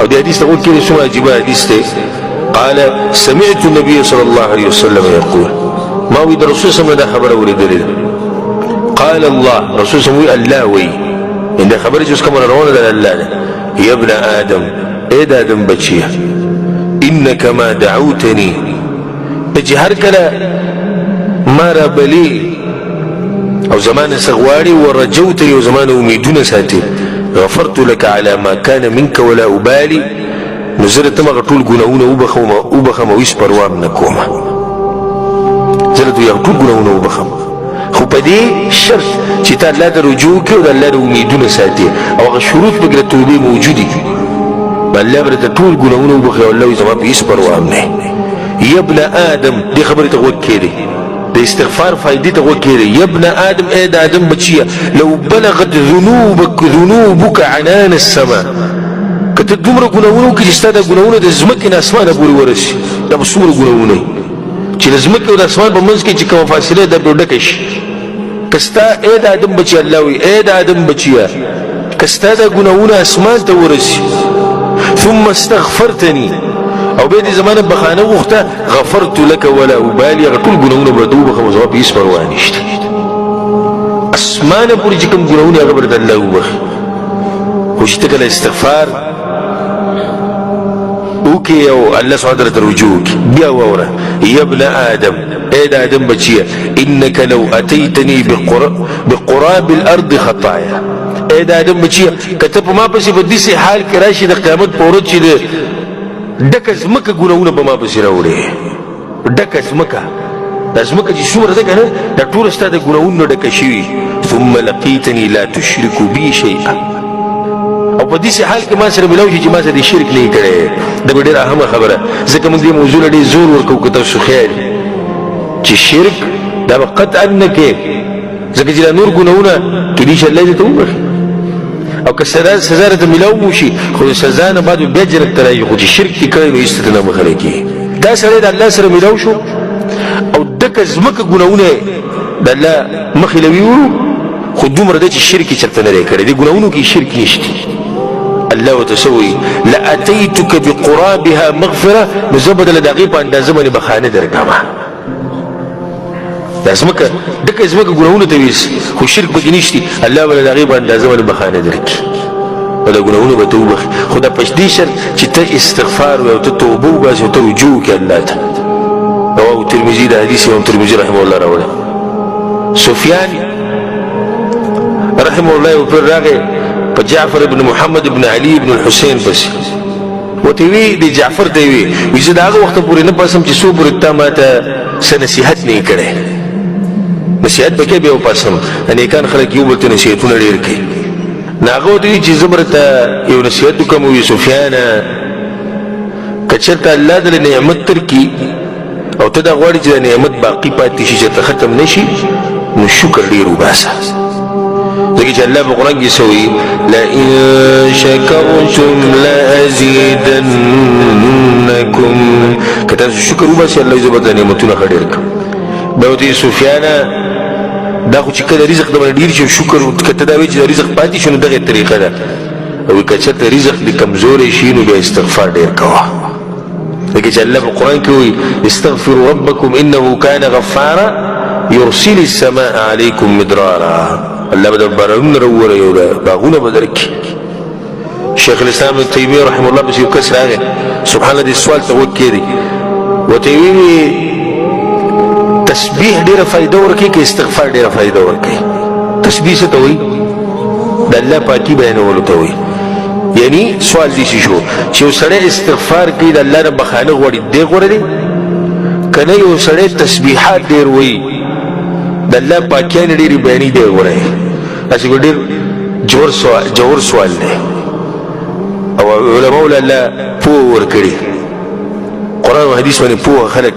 دي حديث تقول كده سمع عجيبة حديث ده قال سمعت النبي صلى الله عليه وسلم يقول ما ويد رسول صلى الله عليه وسلم خبر ورد له قال الله رسول صلى الله عليه وسلم الله وي إن خبر جوز كما رونا ده الله يا ابن آدم إيه آدم بچيا إنك ما دعوتني تجهر كلا ما ربلي او زمان سغواري ورجوتني وزمان اميدون ساتي غفرت لك على ما كان منك ولا أبالي نزلت ما غطول قناونا وبخم ويسبر وامنكوما زلتو يغطول قناونا وبخم خو پدې شرط چې تا الله د رجوع کې او د الله د امیدونه ساتي او هغه شروط بګره توبې موجودي بل الله برته ټول ګناونه وبخي او الله زما په هیڅ پروا نه یا ابن آدم دې خبرې ته وکړي د استغفار فائدې ته وکړي یا ابن آدم اے د آدم بچیا لو بلغت ذنوبك عنان السماء کته دومره ګناونه کې چې ستاسو ګناونه د زمکې نه اسمانه پورې ورسي دا به څومره ګناونه چې د زمکې او د اسمان په منځ کې چې کومه فاصله ده به ډکه شي کستا اے د آدم بچیا الله وی اے د آدم بچیا کستا د ګناونه اسمان ته ورسي ثم استغفرتني او به دې زمانه بخانه وخته غفرت لك ولا ابالي غټول ګناونه بردوبه خو جواب هیڅ پروا نشته اسمانه پورې چې کوم ګناونه هغه برد الله وبخ خو چې کله استغفار وكي او الله سبحانه وتعالى رجوك بيا وورا يا ابن آدم ايه آدم بچيا إنك لو أتيتني بقراب الأرض خطايا ايه آدم بچيا كتب ما بسي بديسي حال كراشي دا قيامت پورد چي دا دكز مكا گناونا بما بسي راوڑي دكز مكا داز مكا جي سمر دا كنا دا طول استا دا گناونا دكشيوي ثم لقيتني لا تشرك بي شيئا او په دې حال کې ما سره ملوي چې ما سره شرک نه کړي دا ډېر اهمه خبره ځکه موږ دې موضوع لري زور ورکو کته شو خیر چې شرک دا قطعا نه کې ځکه چې نور ګناونه کړي چې الله دې ته وبخي او که سزا ته ملو شي خو سزا نه بعد بیا جرت ترای خو چې شرک کړي نو استنه مخره کې دا سره د الله سره ملو شو او دک زمکه ګناونه د الله مخلوي خو دومره د شرک چرته نه کړي دي ګناونو کې شرک نشته الله وتسوي لأتيتك بقرابها مغفرة مزبد لدقيق عند زمن بخانة درقامة لازمك دك ازمك قناونه تويس خو الشرك بجنيشتي الله ولا دقيق عند زمن بخانة درق ولا قناونه بتوبخ خدا پشديشر چتا استغفار وتتوبو باس وترجوك الله رواه الترمذي ده حديث امام الترمذي رحمه الله رواه سفيان رحمه الله وفر راغي جعفر ابن محمد ابن علي ابن الحسين بس وتوي دي جعفر توي ويزه داغه وخت پورې نه پسم چې سو پورې تا ماته سنصيحت نه کړي نصيحت به کې به پسم ان کان خلک یو بل ته نصيحتونه ډیر کوي ناغه دوی چې زبرته یو نصيحت کوم وي سفيان کچته الله دې نعمت تر کی او ته دا غواړي چې نعمت باقی پاتې شي چې ختم نشي نو شکر ډیر وباسه لكن الله في القرآن يسوي لئن شكرتم لأزيدنكم كتاب الشكر بس الله يزبط نعمتنا خيرك بوتي سفيان دا خو چې کله رزق د ډیر شي شکر کته چې رزق پاتې شنو دغه طریقه ده او کچته رزق د کمزوري شي نو به استغفار ډیر کوه لکه چې الله په قرآن کې وي استغفروا ربكم انه كان غفارا يرسل السماء عليكم مدرارا الله بدر بارون رور یو باغونه بدرک شیخ الاسلام ابن تیمیه رحمه الله بس یو کس راغی سبحان الله دې سوال ته وکړي وتوی تسبیح ډیره فائدہ ورکړي کې استغفار ډیره فائدہ ورکړي تسبیح څه ته وایي د الله پاکي بیانولو ته وایي یعنی سوال دې شو چې یو سړی استغفار کوي د الله نه بخانه غواړي دی غواړي کنه یو سړی تسبیحات ډیر وایي د الله پاکیان ډېری بیانې دی غواړي اسی ډېر جوړ سوال دی او علماء الله پوه ورکړي قرآن او حدیث باندې پوه خلک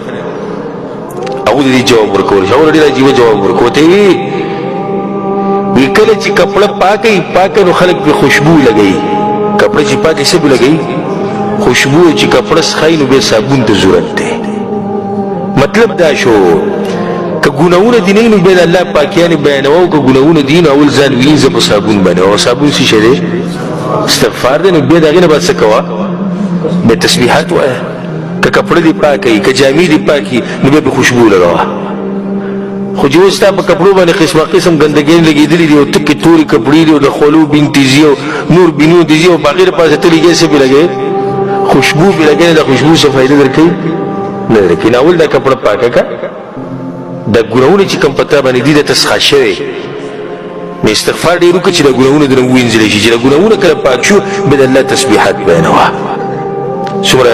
هغه دې جواب ورکول شو ډېر عجیب جواب ورکوته وی کله چې کپڑا پاکي نو خلک په خوشبو لګي کپڑا چې پاکي څه لګي خوشبو چې کپڑا سخای نو به صابون ته ضرورت دی مطلب دا شو که ګناونه دي نه به الله پاکیان بیانوي که ګناونه دي اول ځان وینځه په صابون باندې او صابون څه شي استغفار دې نو به دغه نه بس کوا به تسبیحات وایه که کپړه دې پاکوي که جامې دې پاکي نو بیا به خوشبو لګوه خو چې اوس ستا په کپړو باندې قسمه قسم ګندګۍ لګېدلي دي او تکې تورې کپړې دي او د خولو بینتیزي او نور بینو دیزي او په هغې دپاسه ته لګې څه پې لګوې خوشبو پې لګوې د خوشبو څه فایده در کوي نه در کوي ناول دا کپړه پاکه که دا ګناهونه چې کوم په تا باندې دي درته څښا شوی نو استغفار ډېر وکړه چې دا ګناهونه درنه ووینځلی شي چې دا ګناهونه کله پاک شو بیا د الله تسبیحات بیانوه څومره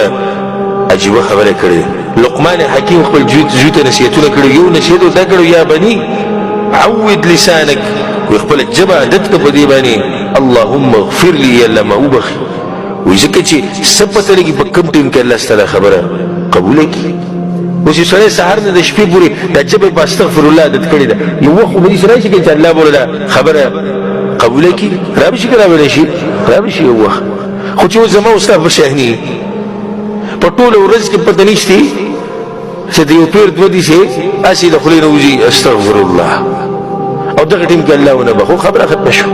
عجیبه خبره کړې لقمان حکیم خپل زوی ته نصیحتونه کړي یو نصیحت ورته کړی یا بني عود لسانک وی خپله ژبه عادت کړه په دې باندې اللهم اغفر لي یا الله ما وبخي وی ځکه چې څه پته لګي په کوم ټیم کې الله ستا دا خبره قبوله کړي اوس یو سړی سهار نه د شپې پورې دا ژبه په استغفر الله عادت کړې ده یو وخت خو به داسې راشي چې الله به دا خبره قبوله کړي را به شي که را به نه شي را به شي یو وخت خو چې اوس زما استاد په شاهني په ټوله ورځ کې پته نشتي چې د یو پیر دوه دي هسې د خولې نه وځي استغفر الله او دغه ټیم کې الله ونه بخو خبره ختمه شو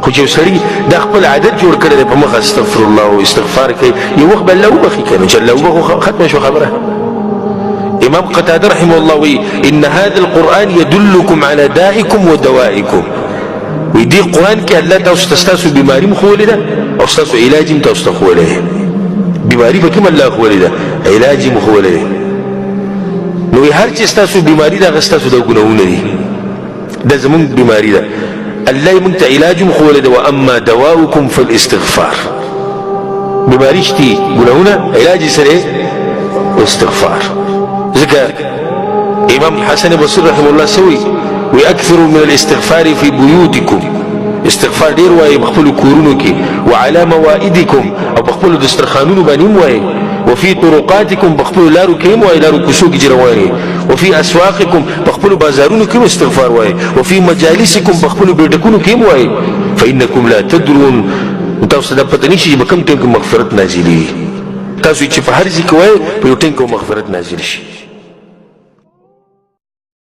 خو چې یو سړي دا خپل عادت جوړ کړی دی په مخه استغفر الله او استغفار کوي یو وخت به الله وبخي که نو چې الله وبخو ختمه شو خبره امام قتاده رحمه الله وی ان هذا القرآن يدلكم على دائكم ودوائكم وی دې قرآن کې الله تاسو ته ستاسو بیماري م ښوولې ده او ستاسو علاج م تاسو ته ښوولی دی بیماری به کوم الله ښوولې ده علاج یې م ښوولی دی نو هر چې ستاسو بیماری ده هغه ستاسو دا ګناهونه دي دا زمونږ بیماری ده الله یې مونږ ته علاج م ښوولی ده واما دواؤکم فالاستغفار بیماری شتي ګناهونه علاج یې سره استغفار ځکه امام حسن بصري رحمه الله سوي واكثروا من الاستغفار في بيوتكم استغفار ډیر وایي په خپلو کورونو کې وعلى موائدکم او په خپلو دسترخوانونو باندې هم وایي وفي طرقاتکم په خپلو لارو کې هم وایي لارو کوڅو کې چې روان یې وفي اسواقکم په خپلو بازارونو کې هم استغفار وایي وفي مجالسکم په خپلو بیټکونو کې هم وایي فانکم لا تدرون تاسو ته پته نشي چې په کوم ټیم کې مغفرت نازلېږي تاسو چې په هر ځای کې وایي په یو ټیم کې مغفرت نازل شي